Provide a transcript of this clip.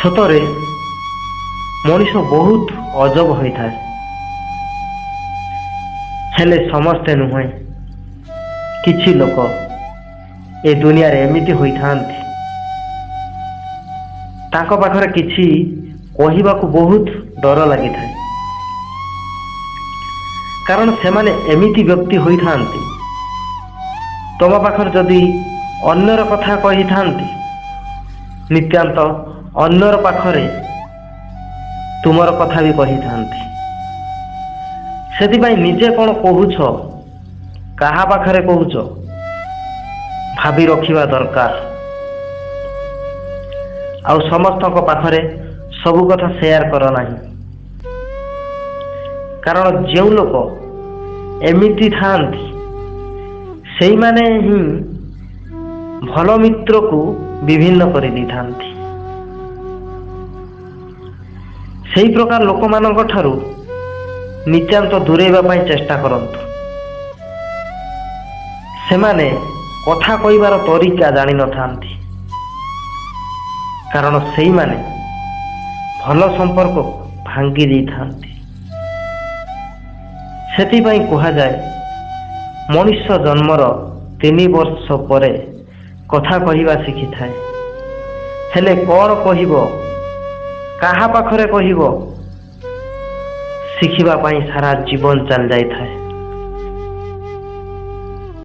ସତରେ ମଣିଷ ବହୁତ ଅଜବ ହୋଇଥାଏ, ହେଲେ ସମସ୍ତେ ନୁହେଁ। କିଛି ଲୋକ ଏ ଦୁନିଆରେ ଏମିତି ହୋଇଥାନ୍ତି, ତାଙ୍କ ପାଖରେ କିଛି କହିବାକୁ ବହୁତ ଡର ଲାଗିଥାଏ। କାରଣ ସେମାନେ ଏମିତି ବ୍ୟକ୍ତି ହୋଇଥାନ୍ତି, ତମ ପାଖରେ ଯଦି ଅନ୍ୟର କଥା କହିଥାନ୍ତି, ନିତ୍ୟାନ୍ତ ଅନ୍ୟର ପାଖରେ ତୁମର କଥା ବି କହିଥାନ୍ତି। ସେଥିପାଇଁ ନିଜେ କ'ଣ କହୁଛ, କାହା ପାଖରେ କହୁଛ, ଭାବି ରଖିବା ଦରକାର। ଆଉ ସମସ୍ତଙ୍କ ପାଖରେ ସବୁ କଥା ସେୟାର କର ନାହିଁ। କାରଣ ଯେଉଁ ଲୋକ ଏମିତି ଥାଆନ୍ତି, ସେଇମାନେ ହିଁ ଭଲ ମିତ୍ରକୁ ବିଭିନ୍ନ କରିଦେଇଥାନ୍ତି। ସେହି ପ୍ରକାର ଲୋକମାନଙ୍କ ଠାରୁ ନିତାନ୍ତ ଦୂରେଇବା ପାଇଁ ଚେଷ୍ଟା କରନ୍ତୁ। ସେମାନେ କଥା କହିବାର ତରିକା ଜାଣିନଥାନ୍ତି, କାରଣ ସେଇମାନେ ଭଲ ସମ୍ପର୍କ ଭାଙ୍ଗି ଦେଇଥାନ୍ତି। ସେଥିପାଇଁ କୁହାଯାଏ, ମଣିଷ ଜନ୍ମର 3 ବର୍ଷ ପରେ କଥା କହିବା ଶିଖିଥାଏ। ହେଲେ କ'ଣ କହିବ, କାହା ପାଖରେ କହିବ, ଶିଖିବା ପାଇଁ ସାରା ଜୀବନ ଚାଲି ଯାଇଥାଏ।